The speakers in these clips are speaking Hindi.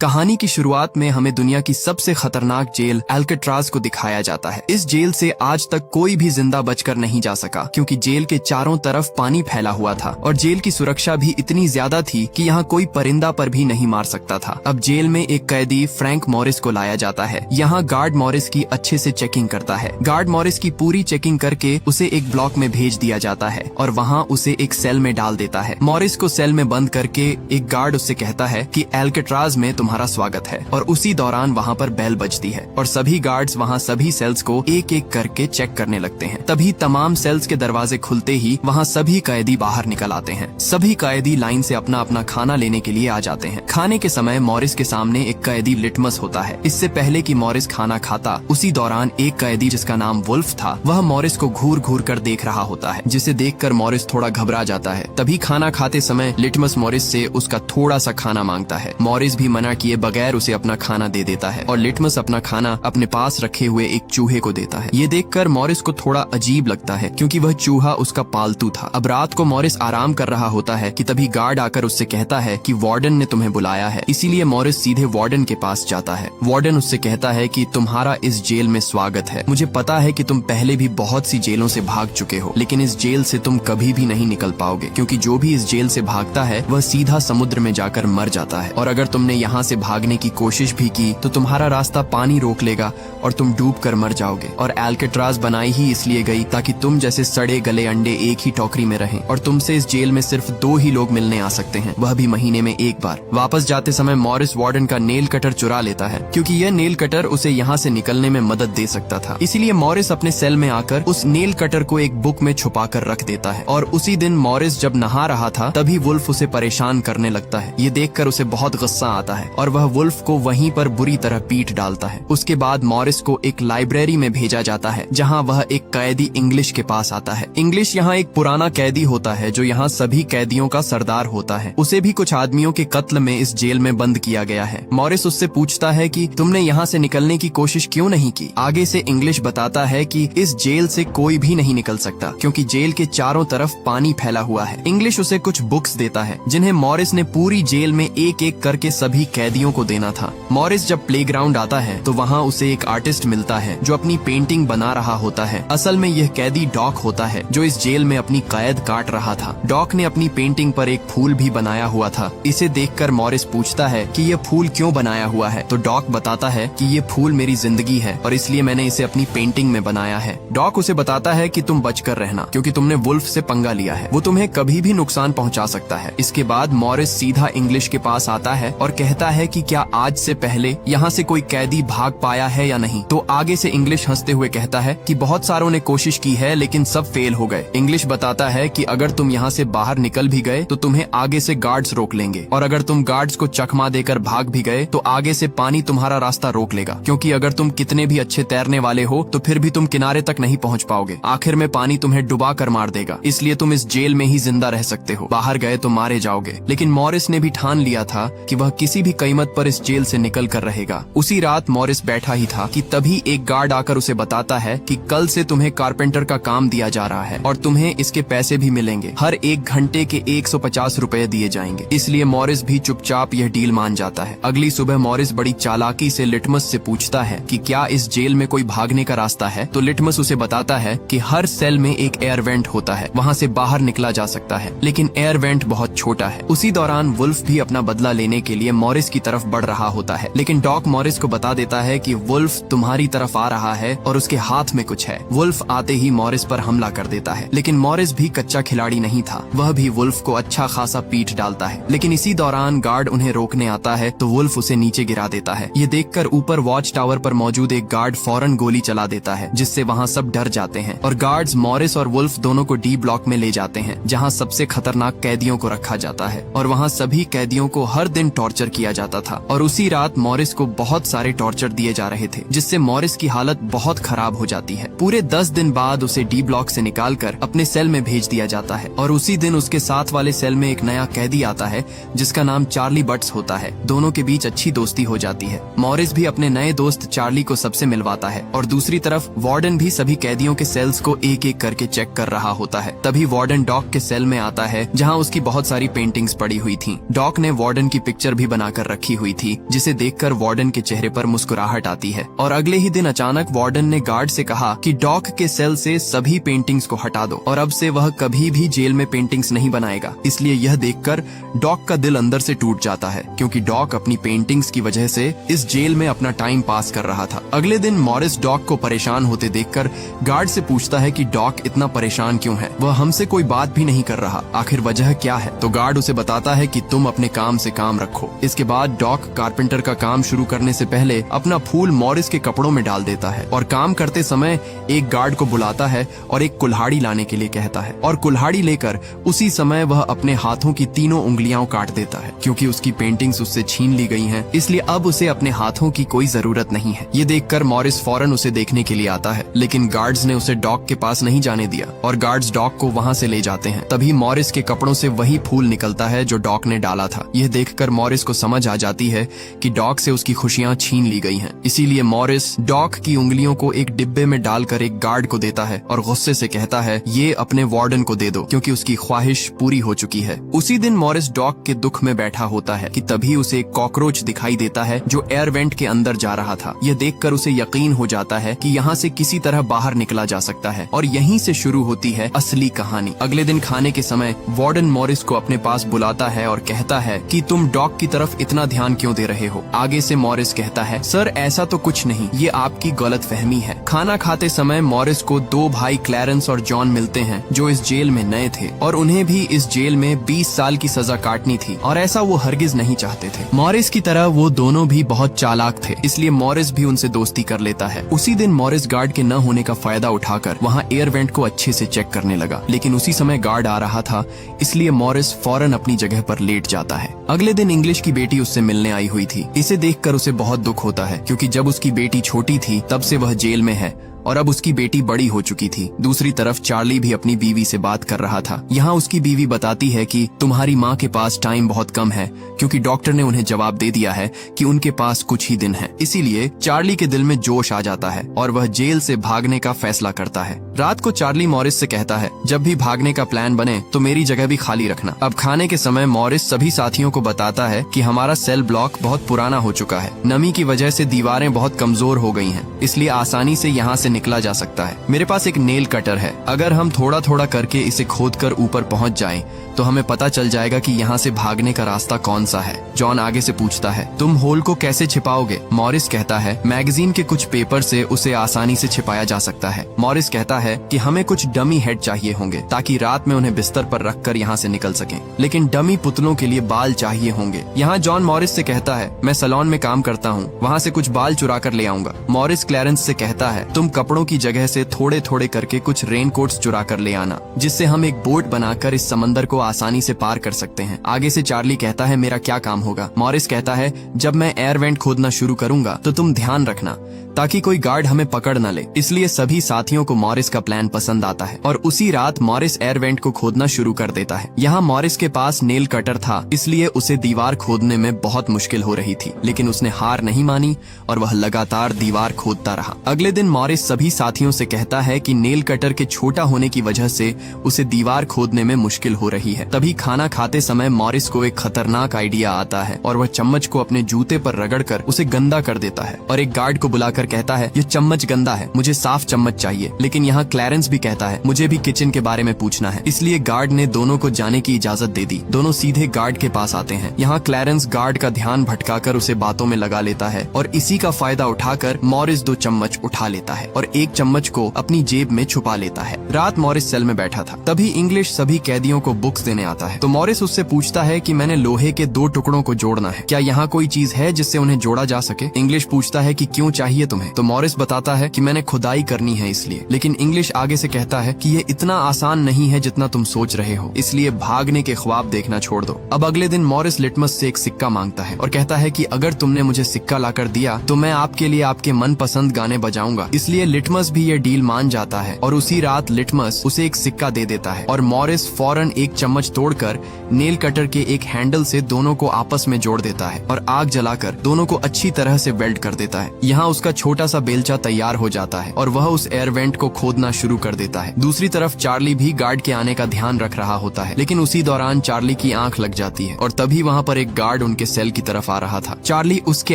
कहानी की शुरुआत में हमें दुनिया की सबसे खतरनाक जेल एल्केट्राज को दिखाया जाता है। इस जेल से आज तक कोई भी जिंदा बचकर नहीं जा सका, क्योंकि जेल के चारों तरफ पानी फैला हुआ था और जेल की सुरक्षा भी इतनी ज्यादा थी कि यहाँ कोई परिंदा पर भी नहीं मार सकता था। अब जेल में एक कैदी फ्रैंक मॉरिस को लाया जाता है। यहाँ गार्ड मॉरिस की अच्छे से चेकिंग करता है। गार्ड मॉरिस की पूरी चेकिंग करके उसे एक ब्लॉक में भेज दिया जाता है और वहाँ उसे एक सेल में डाल देता है। मॉरिस को सेल में बंद करके एक गार्ड उससे कहता है कि एल्केट्राज में तुम्हारा स्वागत है, और उसी दौरान वहाँ पर बेल बजती है और सभी गार्ड्स वहाँ सभी सेल्स को एक एक करके चेक करने लगते हैं। तभी तमाम सेल्स के दरवाजे खुलते ही वहाँ सभी कैदी बाहर निकल आते हैं। सभी कैदी लाइन से अपना अपना खाना लेने के लिए आ जाते हैं। खाने के समय मॉरिस के सामने एक कैदी लिटमस होता है। इससे पहले कि मॉरिस खाना खाता, उसी दौरान एक कैदी जिसका नाम वुल्फ था, वह मॉरिस को घूर घूर कर देख रहा होता है, जिसे देखकर मॉरिस थोड़ा घबरा जाता है। तभी खाना खाते समय लिटमस मॉरिस से उसका थोड़ा सा खाना मांगता है। मॉरिस भी मना किए बगैर उसे अपना खाना दे देता है और लिटमस अपना खाना अपने पास रखे हुए एक चूहे को देता है। ये देखकर मॉरिस को थोड़ा अजीब लगता है, क्योंकि वह चूहा उसका पालतू था। अब रात को मॉरिस आराम कर रहा होता है कि तभी गार्ड आकर उससे कहता है कि वार्डन ने तुम्हें बुलाया है। इसीलिए मॉरिस सीधे वार्डन के पास जाता है। वार्डन उससे कहता है कि तुम्हारा इस जेल में स्वागत है। मुझे पता है कि तुम पहले भी बहुत सी जेलों से भाग चुके हो, लेकिन इस जेल से तुम कभी भी नहीं निकल पाओगे, क्योंकि जो भी इस जेल से भागता है वह सीधा समुद्र में जाकर मर जाता है। और अगर तुमने यहाँ से भागने की कोशिश भी की तो तुम्हारा रास्ता पानी रोक लेगा और तुम डूब कर मर जाओगे। और एल्केट्राज बनाई ही इसलिए गई ताकि तुम जैसे सड़े गले अंडे एक ही टोकरी में रहें, और तुमसे इस जेल में सिर्फ 2 ही लोग मिलने आ सकते हैं, वह भी महीने में एक बार। वापस जाते समय मॉरिस वार्डन का नेल कटर चुरा लेता है, क्योंकि यह नेल कटर उसे यहाँ से निकलने में मदद दे सकता था। इसीलिए मॉरिस अपने सेल में आकर उस नेल कटर को एक बुक में छुपा कर रख देता है। और उसी दिन मॉरिस जब नहा रहा था, तभी वुल्फ उसे परेशान करने लगता है। ये देखकर उसे बहुत गुस्सा आता है और वह वुल्फ को वहीं पर बुरी तरह पीट डालता है। उसके बाद मॉरिस को एक लाइब्रेरी में भेजा जाता है, जहाँ वह एक कैदी इंग्लिश के पास आता है। इंग्लिश यहाँ एक पुराना कैदी होता है जो यहाँ सभी कैदियों का सरदार होता है। उसे भी कुछ आदमियों के कत्ल में इस जेल में बंद किया गया है। मॉरिस उससे पूछता है कि तुमने यहाँ से निकलने की कोशिश क्यों नहीं की। आगे से इंग्लिश बताता है कि इस जेल से कोई भी नहीं निकल सकता, क्योंकि जेल के चारों तरफ पानी फैला हुआ है। इंग्लिश उसे कुछ बुक्स देता है, जिन्हें मॉरिस ने पूरी जेल में एक एक करके सभी कैदियों को देना था। मॉरिस जब प्लेग्राउंड आता है तो वहाँ उसे एक आर्टिस्ट मिलता है जो अपनी पेंटिंग बना रहा होता है। असल में यह कैदी डॉक होता है, जो इस जेल में अपनी कैद काट रहा था। डॉक ने अपनी पेंटिंग पर एक फूल भी बनाया हुआ था। इसे देखकर मॉरिस पूछता है कि यह फूल क्यों बनाया हुआ है, तो डॉक बताता है कि ये फूल मेरी जिंदगी है और इसलिए मैंने इसे अपनी पेंटिंग में बनाया है। डॉक उसे बताता है कि तुम बचकर रहना, क्योंकि तुमने वुल्फ से पंगा लिया है, वो तुम्हें कभी भी नुकसान पहुंचा सकता है। इसके बाद मॉरिस सीधा इंग्लिश के पास आता है और कहता है कि क्या आज से पहले यहाँ से कोई कैदी भाग पाया है या नहीं। तो आगे से इंग्लिश हंसते हुए कहता है कि बहुत सारों ने कोशिश की है, लेकिन सब फेल हो गए। इंग्लिश बताता है कि अगर तुम यहाँ से बाहर निकल भी गए तो तुम्हें आगे से गार्ड्स रोक लेंगे, और अगर तुम गार्ड्स को चकमा देकर भाग भी गए तो आगे से पानी तुम्हारा रास्ता रोक लेगा, क्योंकि अगर तुम कितने भी अच्छे तैरने वाले हो तो फिर भी तुम किनारे तक नहीं पहुँच पाओगे। आखिर में पानी तुम्हें डुबा कर मार देगा, इसलिए तुम इस जेल में ही जिंदा रह सकते हो, बाहर गए तो मारे जाओगे। लेकिन मॉरिस ने भी ठान लिया था कि वह किसी भी कीमत पर इस जेल से निकल कर रहेगा। उसी रात मॉरिस बैठा ही था कि तभी एक गार्ड आकर उसे बताता है कि कल से तुम्हें कारपेंटर का काम दिया जा रहा है और तुम्हें इसके पैसे भी मिलेंगे। हर 1 घंटे के 150 रुपए दिए जाएंगे। इसलिए मॉरिस भी चुपचाप यह डील मान जाता है। अगली सुबह मॉरिस बड़ी चालाकी से लिटमस से पूछता है कि क्या इस जेल में कोई भागने का रास्ता है, तो लिटमस उसे बताता है कि हर सेल में एक एयर वेंट होता है, वहाँ से बाहर निकला जा सकता है, लेकिन एयर वेंट बहुत छोटा है। उसी दौरान वुल्फ भी अपना बदला लेने के लिए मॉरिस की तरफ बढ़ रहा होता है, लेकिन डॉक मॉरिस को बता देता है कि वुल्फ तुम्हारी तरफ आ रहा है और उसके हाथ में कुछ है। वुल्फ आते ही मॉरिस पर हमला कर देता है, लेकिन मॉरिस भी कच्चा खिलाड़ी नहीं था, वह भी वुल्फ को अच्छा खासा पीट डालता है। लेकिन इसी दौरान गार्ड उन्हें रोकने आता है तो वुल्फ उसे नीचे गिरा देता है। ये देखकर ऊपर वॉच टावर पर मौजूद एक गार्ड फौरन गोली चला देता है, जिससे वहाँ सब डर जाते हैं और गार्ड्स मॉरिस और वुल्फ दोनों को डी ब्लॉक में ले जाते हैं, जहाँ सबसे खतरनाक कैदियों को रखा जाता है और वहाँ सभी कैदियों को हर दिन टॉर्चर किया जाता था। और उसी रात मॉरिस को बहुत सारे टॉर्चर दिए जा रहे थे, जिससे मॉरिस की हालत बहुत खराब हो जाती है। पूरे 10 दिन बाद उसे डी ब्लॉक से निकालकर अपने सेल में भेज दिया जाता है और उसी दिन उसके साथ वाले सेल में एक नया कैदी आता है जिसका नाम चार्ली बट्स होता है। दोनों के बीच अच्छी दोस्ती हो जाती है। मॉरिस भी अपने नए दोस्त चार्ली को सबसे मिलवाता है और दूसरी तरफ वार्डन भी सभी कैदियों के सेल्स को एक एक करके चेक कर रहा होता है। तभी वार्डन डॉक के सेल में आता है, जहाँ उसकी बहुत सारी पेंटिंग्स पड़ी हुई थी। डॉक ने वार्डन की पिक्चर भी बनाकर रखी हुई थी, जिसे देखकर वार्डन के चेहरे पर मुस्कुराहट आती है। और अगले ही दिन अचानक वार्डन ने गार्ड से कहा कि डॉक के सेल से सभी पेंटिंग्स को हटा दो और अब से वह कभी भी जेल में पेंटिंग्स नहीं बनाएगा। इसलिए यह देखकर डॉक का दिल अंदर से टूट जाता है, क्योंकि डॉक अपनी पेंटिंग्स की वजह से इस जेल में अपना टाइम पास कर रहा था। अगले दिन मॉरिस डॉक को परेशान होते देखकर गार्ड से पूछता है कि डॉक इतना परेशान क्यों है, वह हमसे कोई बात भी नहीं कर रहा, आखिर वजह क्या है। तो गार्ड उसे बताता है कि तुम अपने काम से काम रखो। इसके बाद डॉक कारपेंटर का काम शुरू करने से पहले अपना फूल मॉरिस के कपड़ों में डाल देता है और काम करते समय एक गार्ड को बुलाता है और एक कुल्हाड़ी लाने के लिए कहता है, और कुल्हाड़ी लेकर उसी समय वह अपने हाथों की तीनों उंगलियां काट देता है, क्योंकि उसकी पेंटिंग्स उससे छीन ली गई हैं, इसलिए अब उसे अपने हाथों की कोई जरूरत नहीं है। ये देखकर मॉरिस फौरन उसे देखने के लिए आता है, लेकिन गार्ड्स ने उसे डॉक के पास नहीं जाने दिया और गार्ड्स डॉक को वहां से ले जाते हैं। तभी मॉरिस के कपड़ों से वही फूल निकलता है जो डॉक ने डाला था। यह देखकर मॉरिस को समझ आ जाती है कि डॉक से उसकी खुशियां छीन ली गई हैं। इसीलिए मॉरिस डॉक की उंगलियों को एक डिब्बे में डालकर एक गार्ड को देता है और गुस्से से कहता है, ये अपने वार्डन को दे दो, क्योंकि उसकी ख्वाहिश पूरी हो चुकी है। उसी दिन मॉरिस डॉक के दुख में बैठा होता है कि तभी उसे एक कॉकरोच दिखाई देता है जो एयर वेंट के अंदर जा रहा था। यह देखकर उसे यकीन हो जाता है कि यहाँ से किसी तरह बाहर निकला जा सकता है और यहीं से शुरू होती है असली कहानी। अगले दिन खाने के समय वार्डन मॉरिस को अपने पास बुलाता है और कहता है कि तुम डॉक की तरफ इतना ध्यान क्यों दे रहे हो। आगे से मॉरिस कहता है, सर ऐसा तो कुछ नहीं, ये आपकी गलतफहमी है। खाना खाते समय मॉरिस को दो भाई क्लैरेंस और जॉन मिलते हैं जो इस जेल में नए थे और उन्हें भी इस जेल में 20 साल की सजा काटनी थी और ऐसा वो हरगिज नहीं चाहते थे। मॉरिस की तरह वो दोनों भी बहुत चालाक थे, इसलिए मॉरिस भी उनसे दोस्ती कर लेता है। उसी दिन मॉरिस गार्ड के न होने का फायदा उठाकर वहाँ एयर वेंट को अच्छे से चेक करने लगा, लेकिन उसी समय गार्ड आ रहा था, इसलिए मॉरिस फौरन अपनी जगह पर लेट जाता है। अगले दिन इंग्लिश की बेटी उससे मिलने आई हुई थी। इसे देखकर उसे बहुत दुख होता है, क्योंकि जब उसकी बेटी छोटी थी तब से वह जेल में है और अब उसकी बेटी बड़ी हो चुकी थी। दूसरी तरफ चार्ली भी अपनी बीवी से बात कर रहा था। यहाँ उसकी बीवी बताती है कि तुम्हारी माँ के पास टाइम बहुत कम है, क्योंकि डॉक्टर ने उन्हें जवाब दे दिया है कि उनके पास कुछ ही दिन है। इसीलिए चार्ली के दिल में जोश आ जाता है और वह जेल से भागने का फैसला करता है। रात को चार्ली मॉरिस से कहता है, जब भी भागने का प्लान बने तो मेरी जगह भी खाली रखना। अब खाने के समय मॉरिस सभी साथियों को बताता है कि हमारा सेल ब्लॉक बहुत पुराना हो चुका है, नमी की वजह से दीवारें बहुत कमजोर हो गई हैं, इसलिए आसानी से यहाँ से निकला जा सकता है। मेरे पास एक नेल कटर है, अगर हम थोड़ा थोड़ा करके इसे खोदकर ऊपर पहुंच जाएं, तो हमें पता चल जाएगा कि यहाँ से भागने का रास्ता कौन सा है। जॉन आगे से पूछता है, तुम होल को कैसे छिपाओगे? मॉरिस कहता है, मैगजीन के कुछ पेपर से उसे आसानी से छिपाया जा सकता है। मॉरिस कहता है कि हमें कुछ डमी हेड चाहिए होंगे ताकि रात में उन्हें बिस्तर पर रखकर यहाँ से निकल सकें, लेकिन डमी पुतलों के लिए बाल चाहिए होंगे। यहाँ जॉन मॉरिस से कहता है, मैं सैलून में काम करता हूँ, वहाँ से कुछ बाल चुरा कर ले आऊंगा। मॉरिस क्लैरेंस से कहता है, तुम कपड़ों की जगह से थोड़े थोड़े करके कुछ रेन कोट्स चुरा कर ले आना, जिससे हम एक बोट बनाकर इस समंदर को आसानी से पार कर सकते हैं। आगे से चार्ली कहता है, मेरा क्या काम होगा? मॉरिस कहता है, जब मैं एयर वेंट खोदना शुरू करूंगा तो तुम ध्यान रखना ताकि कोई गार्ड हमें पकड़ न ले। इसलिए सभी साथियों को मॉरिस का प्लान पसंद आता है और उसी रात मॉरिस एयर वेंट को खोदना शुरू कर देता है। यहाँ मॉरिस के पास नेल कटर था, इसलिए उसे दीवार खोदने में बहुत मुश्किल हो रही थी, लेकिन उसने हार नहीं मानी और वह लगातार दीवार खोदता रहा। अगले दिन मॉरिस सभी साथियों से कहता है कि नेल कटर के छोटा होने की वजह से उसे दीवार खोदने में मुश्किल हो रही है। तभी खाना खाते समय मॉरिस को एक खतरनाक आइडिया आता है और वह चम्मच को अपने जूते पर रगड़कर उसे गंदा कर देता है और एक गार्ड को बुलाकर कहता है, ये चम्मच गंदा है, मुझे साफ चम्मच चाहिए। लेकिन यहाँ क्लैरेंस भी कहता है, मुझे भी किचन के बारे में पूछना है। इसलिए गार्ड ने दोनों को जाने की इजाजत दे दी। दोनों सीधे गार्ड के पास आते हैं। यहाँ क्लैरेंस गार्ड का ध्यान भटकाकर उसे बातों में लगा लेता है और इसी का फायदा उठाकर मॉरिस 2 चम्मच उठा लेता है और एक चम्मच को अपनी जेब में छुपा लेता है। रात मॉरिस सेल में बैठा था, तभी इंग्लिश सभी कैदियों को बुक्स देने आता है। तो मॉरिस उससे पूछता है कि मैंने लोहे के 2 टुकड़ों को जोड़ना है, क्या यहाँ कोई चीज है जिससे उन्हें जोड़ा जा सके? इंग्लिश पूछता है कि क्यों चाहिए तुम्हें? तो मॉरिस बताता है कि मैंने खुदाई करनी है इसलिए। लेकिन इंग्लिश आगे से कहता है कि ये इतना आसान नहीं है जितना तुम सोच रहे हो, इसलिए भागने के ख्वाब देखना छोड़ दो। अब अगले दिन मॉरिस लिटमस से एक सिक्का मांगता है और कहता है कि अगर तुमने मुझे सिक्का लाकर दिया तो मैं आपके लिए आपके मनपसंद गाने बजाऊंगा। इसलिए लिटमस भी ये डील मान जाता है और उसी रात लिटमस उसे एक सिक्का दे देता है और मॉरिस फौरन एक चम्मच तोड़कर नेल कटर के एक हैंडल से दोनों को आपस में जोड़ देता है और आग जलाकर दोनों को अच्छी तरह से वेल्ड कर देता है। यहाँ उसका छोटा सा बेलचा तैयार हो जाता है और वह उस एयर वेंट को खोदना शुरू कर देता है। दूसरी तरफ चार्ली भी गार्ड के आने का ध्यान रख रहा होता है, लेकिन उसी दौरान चार्ली की आंख लग जाती है और तभी वहाँ पर एक गार्ड उनके सेल की तरफ आ रहा था। चार्ली उसके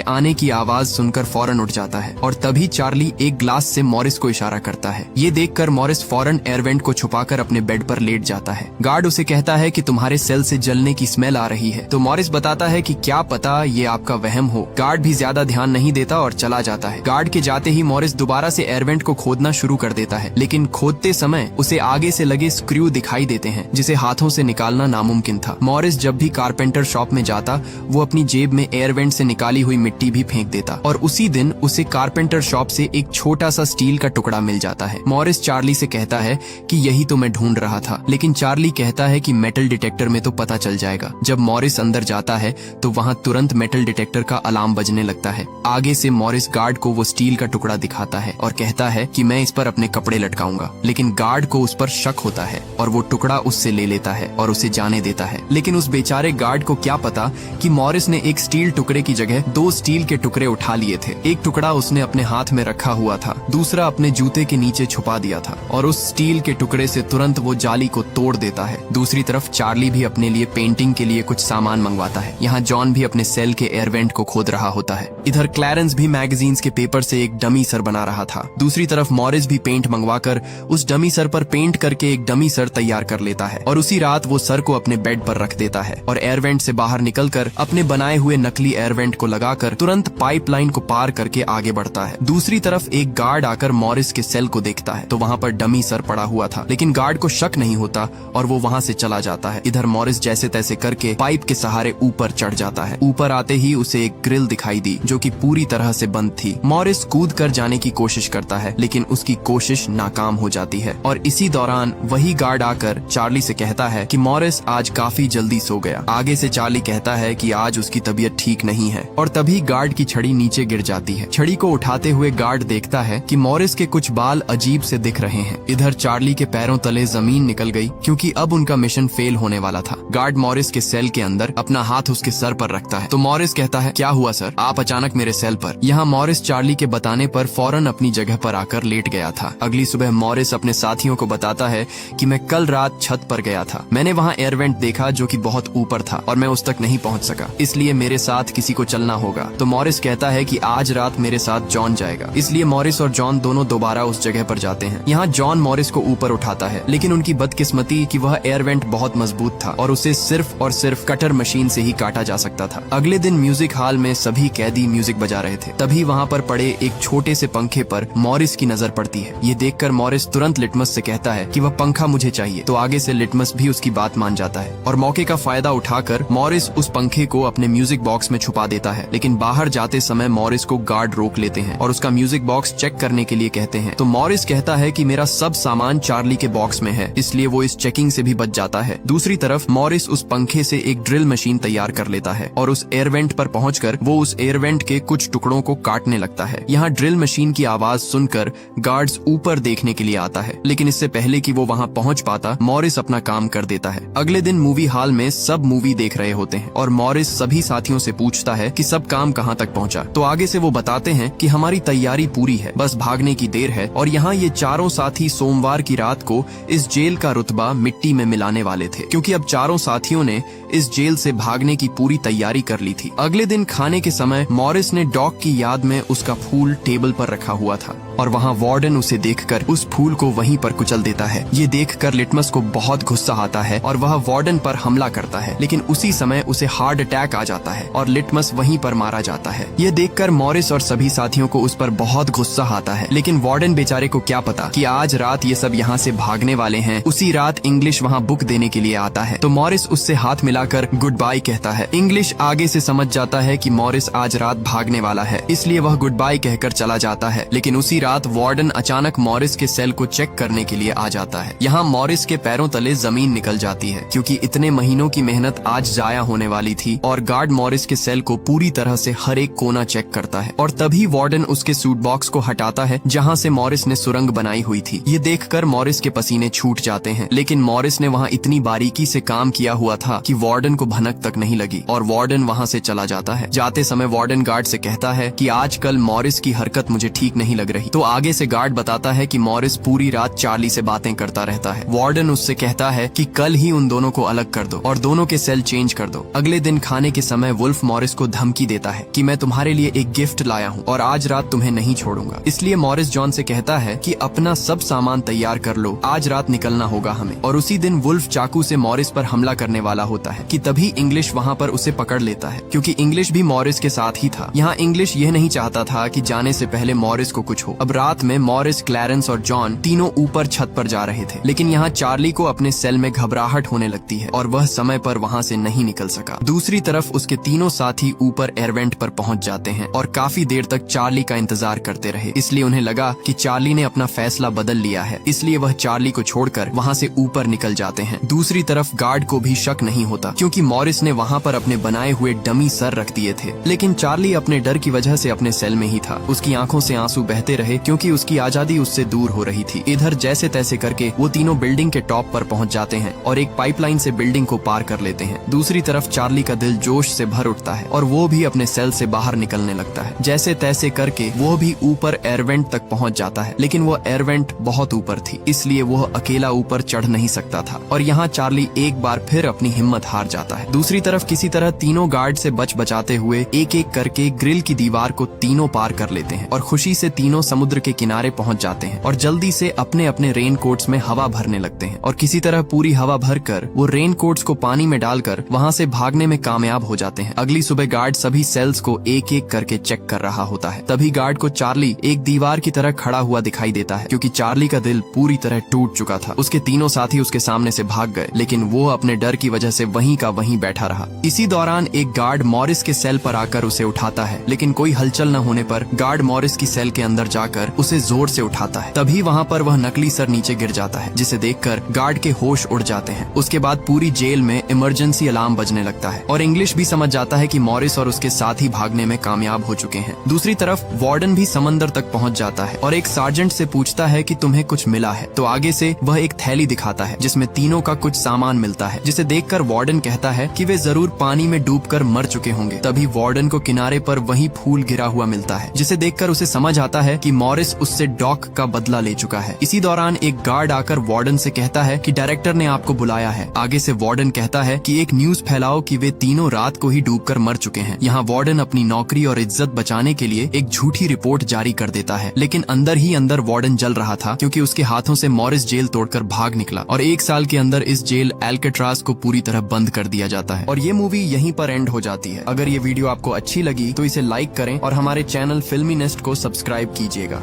आने की आवाज सुनकर फौरन उठ जाता है और तभी चार्ली एक ग्लास से मॉरिस को इशारा करता है। ये देखकर मॉरिस फौरन एयर वेंट को छुपाकर अपने बेड पर लेट जाता है। गार्ड उसे कहता है कि तुम्हारे सेल से जलने की स्मेल आ रही है, तो मॉरिस बताता है कि क्या पता ये आपका वहम हो। गार्ड भी ज्यादा ध्यान नहीं देता और चला जाता है। गार्ड के जाते ही मॉरिस दोबारा से एयर वेंट को खोदना शुरू कर देता है, लेकिन खोदते समय उसे आगे से लगे स्क्रू दिखाई देते हैं जिसे हाथों से निकालना नामुमकिन था। मॉरिस जब भी कारपेंटर शॉप में जाता वो अपनी जेब में एयर वेंट से निकाली हुई मिट्टी भी फेंक देता और उसी दिन उसे कारपेंटर शॉप से एक छोटा सा स्टील का टुकड़ा मिल जाता है। मॉरिस चार्ली से कहता है कि यही तो मैं ढूंढ रहा था, लेकिन चार्ली कहता है कि मेटल डिटेक्टर में तो पता चल जाएगा। जब मॉरिस अंदर जाता है तो वहाँ तुरंत मेटल डिटेक्टर का अलार्म बजने लगता है। आगे से मॉरिस गार्ड को वो स्टील का टुकड़ा दिखाता है और कहता है कि मैं इस पर अपने कपड़े लटकाऊंगा, लेकिन गार्ड को उस पर शक होता है और वो टुकड़ा उससे ले लेता है और उसे जाने देता है। लेकिन उस बेचारे गार्ड को क्या पता कि मॉरिस ने एक स्टील टुकड़े की जगह 2 स्टील के टुकड़े उठा लिए थे। एक टुकड़ा उसने अपने हाथ में रखा हुआ था, दूसरा अपने जूते के नीचे छुपा दिया था और उस स्टील के टुकड़े से तुरंत वो जाली को तोड़ देता है। दूसरी तरफ चार्ली भी अपने लिए पेंटिंग के लिए कुछ सामान मंगवाता है। यहाँ जॉन भी अपने सेल के एयर वेंट को खोद रहा होता है। इधर क्लैरेंस भी मैगजीन्स के पेपर से एक डमी सर बना रहा था। दूसरी तरफ मॉरिस भी पेंट मंगवाकर उस डमी सर पर पेंट करके एक डमी सर तैयार कर लेता है और उसी रात वो सर को अपने बेड पर रख देता है और एयर वेंट से बाहर निकलकर अपने बनाए हुए नकली एयर वेंट को लगाकर तुरंत पाइपलाइन को पार करके आगे बढ़ता है। दूसरी तरफ एक गार्ड आकर मॉरिस के सेल को देखता है तो वहाँ पर डमी सर पड़ा हुआ था, लेकिन गार्ड को शक नहीं होता और वो वहाँ से चला जाता है। इधर मॉरिस जैसे तैसे करके पाइप के सहारे ऊपर चढ़ जाता है। ऊपर आते ही उसे एक ग्रिल दिखाई दी जो कि पूरी तरह से बंद थी। मॉरिस कूद कर जाने की कोशिश करता है, लेकिन उसकी कोशिश नाकाम हो जाती है और इसी दौरान वही गार्ड आकर चार्ली से कहता है कि मॉरिस आज काफी जल्दी सो गया। आगे से चार्ली कहता है कि आज उसकी तबीयत ठीक नहीं है और तभी गार्ड की छड़ी नीचे गिर जाती है। छड़ी को उठाते हुए गार्ड देखता है कि मॉरिस के कुछ बाल अजीब से दिख रहे हैं। इधर चार्ली के पैरों तले जमीन निकल गई क्योंकि अब उनका मिशन फेल होने वाला था। गार्ड मॉरिस के सेल के अंदर अपना हाथ उसके सर पर रखता है तो मॉरिस कहता है, क्या हुआ सर, आप अचानक मेरे सेल पर। यहाँ मॉरिस चार्ली के बताने पर फौरन अपनी जगह पर आकर लेट गया था। अगली सुबह मॉरिस अपने साथियों को बताता है कि मैं कल रात छत पर गया था। मैंने वहाँ एयर वेंट देखा जो कि बहुत ऊपर था और मैं उस तक नहीं पहुँच सका, इसलिए मेरे साथ किसी को चलना होगा। तो मॉरिस कहता है कि आज रात मेरे साथ जॉन जाएगा। इसलिए मॉरिस और जॉन दोनों दोबारा उस जगह पर जाते हैं। यहाँ जॉन मॉरिस को ऊपर उठाता है, लेकिन उनकी बदकिस्मती कि वह एयर वेंट बहुत मजबूत था और उसे सिर्फ और सिर्फ कटर मशीन से ही काटा जा सकता था। अगले दिन म्यूजिक हॉल में सभी कैदी म्यूजिक बजा रहे थे। तभी वहाँ पर पड़े एक छोटे से पंखे पर मॉरिस की नजर पड़ती है। ये देखकर मॉरिस तुरंत लिटमस से कहता है कि वह पंखा मुझे चाहिए, तो आगे से लिटमस भी उसकी बात मान जाता है और मौके का फायदा उठाकर मॉरिस उस पंखे को अपने म्यूजिक बॉक्स में छुपा देता है। लेकिन बाहर जाते समय मॉरिस को गार्ड रोक लेते हैं और उसका म्यूजिक बॉक्स चेक करने के लिए कहते हैं। तो मॉरिस कहता है कि मेरा सब सामान चार्ली के बॉक्स में है, इसलिए वो इस चेकिंग से भी बच जाता है। दूसरी तरफ मॉरिस उस पंखे से एक ड्रिल मशीन तैयार कर लेता है और उस एयर वेंट पर पहुंचकर वो उस एयर वेंट के कुछ टुकड़ों को काटने लगता है। यहाँ ड्रिल मशीन की आवाज सुनकर गार्ड्स ऊपर देखने के लिए आता है, लेकिन इससे पहले कि वो वहाँ पहुँच पाता मॉरिस अपना काम कर देता है। अगले दिन मूवी हॉल में सब मूवी देख रहे होते हैं और मॉरिस सभी साथियों से पूछता है कि सब काम कहाँ तक पहुँचा। तो आगे से वो बताते हैं कि हमारी तैयारी पूरी है, बस भागने की देर है। और यहाँ ये चारों साथी सोमवार की रात को इस जेल का रुतबा मिट्टी में मिलाने वाले थे, क्योंकि अब चारों साथियों ने इस जेल से भागने की पूरी तैयारी कर ली थी। अगले दिन खाने के समय मॉरिस ने डॉग की याद में उसका फूल टेबल पर रखा हुआ था और वहाँ वार्डन उसे देखकर उस फूल को वहीं पर कुचल देता है। ये देखकर लिटमस को बहुत गुस्सा आता है और वह वार्डन पर हमला करता है, लेकिन उसी समय उसे हार्ट अटैक आ जाता है और लिटमस वहीं पर मारा जाता है। ये देखकर मॉरिस और सभी साथियों को उस पर बहुत गुस्सा आता है, लेकिन वार्डन बेचारे को क्या पता कि आज रात ये सब यहाँ से भागने वाले हैं। उसी रात इंग्लिश वहाँ बुक देने के लिए आता है, तो मॉरिस उससे हाथ मिलाकर गुड बाय कहता है। इंग्लिश आगे से समझ जाता है कि मॉरिस आज रात भागने वाला है, इसलिए वह गुड बाय कहकर चला जाता है। लेकिन उसी रात वार्डन अचानक मॉरिस के सेल को चेक करने के लिए आ जाता है। यहाँ मॉरिस के पैरों तले जमीन निकल जाती है, क्योंकि इतने महीनों की मेहनत आज जाया होने वाली थी। और गार्ड मॉरिस के सेल को पूरी तरह से हर एक कोना चेक करता है और तभी वार्डन उसके सूट बॉक्स को हटाता है जहाँ से मॉरिस ने सुरंग बनाई हुई थी। ये देखकर मॉरिस के पसीने छूट जाते हैं, लेकिन मॉरिस ने वहाँ इतनी बारीकी से काम किया हुआ था कि वार्डन को भनक तक नहीं लगी और वार्डन वहाँ से चला जाता है। जाते समय वार्डन गार्ड से कहता है कि आजकल मॉरिस की हरकत मुझे ठीक नहीं लग रही। तो आगे से गार्ड बताता है कि मॉरिस पूरी रात चार्ली से बातें करता रहता है। वार्डन उससे कहता है कि कल ही उन दोनों को अलग कर दो और दोनों के सेल चेंज कर दो। अगले दिन खाने के समय वुल्फ मॉरिस को धमकी देता है कि मैं तुम्हारे लिए एक गिफ्ट लाया हूँ और आज रात तुम्हें नहीं छोड़ूंगा। इसलिए मॉरिस जॉन से कहता है कि अपना सब सामान तैयार कर लो, आज रात निकलना होगा हमें। और उसी दिन वुल्फ चाकू से मॉरिस पर हमला करने वाला होता है कि तभी इंग्लिश वहाँ पर उसे पकड़ लेता है, क्योंकि इंग्लिश भी मॉरिस के साथ ही था। यहाँ इंग्लिश यह नहीं चाहता था कि जाने से पहले मॉरिस को कुछ हो। अब रात में मॉरिस, क्लैरेंस और जॉन तीनों ऊपर छत पर जा रहे थे, लेकिन यहाँ चार्ली को अपने सेल में घबराहट होने लगती है और वह समय पर वहाँ से नहीं निकल सका। दूसरी तरफ उसके तीनों साथी ऊपर एयरवेंट पर पहुँच जाते हैं और काफी देर तक चार्ली का इंतजार करते रहे। इसलिए उन्हें लगा कि चार्ली ने अपना फैसला बदल लिया है, इसलिए वह चार्ली को छोड़कर वहाँ से ऊपर निकल जाते हैं। दूसरी तरफ गार्ड को भी शक नहीं होता, क्योंकि मॉरिस ने वहाँ पर अपने बनाए हुए डमी सर रख दिए थे। लेकिन चार्ली अपने डर की वजह से अपने सेल में ही था। उसकी आंखों से आंसू बहते रहे, क्योंकि उसकी आजादी उससे दूर हो रही थी। इधर जैसे तैसे करके वो तीनों बिल्डिंग के टॉप पर पहुंच जाते हैं और एक पाइपलाइन से बिल्डिंग को पार कर लेते हैं। दूसरी तरफ चार्ली का दिल जोश से भर उठता है और वो भी अपने सेल से बाहर निकलने लगता है। जैसे तैसे करके वो भी ऊपर एयरवेंट तक पहुंच जाता है, लेकिन वो एयरवेंट बहुत ऊपर थी, इसलिए वो अकेला ऊपर चढ़ नहीं सकता था और यहाँ चार्ली एक बार फिर अपनी हिम्मत हार जाता है। दूसरी तरफ किसी तरह तीनों गार्ड से बचाते हुए एक एक करके ग्रिल की दीवार को तीनों पार कर लेते हैं और खुशी से तीनों समुद्र के किनारे पहुंच जाते हैं और जल्दी से अपने अपने रेन कोट्स में हवा भरने लगते हैं और किसी तरह पूरी हवा भरकर वो रेन कोट्स को पानी में डालकर वहां से भागने में कामयाब हो जाते हैं। अगली सुबह गार्ड सभी सेल्स को एक एक करके चेक कर रहा होता है। तभी गार्ड को चार्ली एक दीवार की तरह खड़ा हुआ दिखाई देता है, क्योंकि चार्ली का दिल पूरी तरह टूट चुका था। उसके तीनों साथी उसके सामने से भाग गए, लेकिन वो अपने डर की वजह से वहीं का वहीं बैठा रहा। इसी दौरान एक गार्ड मॉरिस के सेल पर आकर उसे उठाता है, लेकिन कोई हलचल न होने पर गार्ड मॉरिस की सेल के अंदर जाकर उसे जोर से उठाता है। तभी वहाँ पर वह नकली सर नीचे गिर जाता है, जिसे देखकर गार्ड के होश उड़ जाते हैं। उसके बाद पूरी जेल में इमरजेंसी अलार्म बजने लगता है और इंग्लिश भी समझ जाता है कि मॉरिस और उसके साथी भागने में कामयाब हो चुके हैं। दूसरी तरफ वार्डन भी समंदर तक पहुँच जाता है और एक सार्जेंट से पूछता है कि तुम्हें कुछ मिला है। तो आगे से वह एक थैली दिखाता है जिसमें तीनों का कुछ सामान मिलता है, जिसे देखकर वार्डन कहता है कि वे जरूर पानी में डूबकर मर चुके होंगे। तभी वार्डन को किनारे पर वही फूल गिरा हुआ मिलता है, जिसे देखकर उसे समझ आता है कि मॉरिस उससे डॉक का बदला ले चुका है। इसी दौरान एक गार्ड आकर वार्डन से कहता है कि डायरेक्टर ने आपको बुलाया है। आगे से वार्डन कहता है कि एक न्यूज फैलाओ कि वे तीनों रात को ही डूबकर मर चुके हैं। यहाँ वार्डन अपनी नौकरी और इज्जत बचाने के लिए एक झूठी रिपोर्ट जारी कर देता है, लेकिन अंदर ही अंदर वार्डन जल रहा था, क्योंकि उसके हाथों से मॉरिस जेल तोड़कर भाग निकला और 1 साल के अंदर इस जेल एल्केट्राज को पूरी तरह बंद कर दिया जाता है। और ये मूवी यहीं पर एंड हो जाती है। अगर ये वीडियो आपको अच्छी लगी तो इसे लाइक करें और हमारे चैनल फिल्मी नेस्ट को सब्सक्राइब कीजिएगा।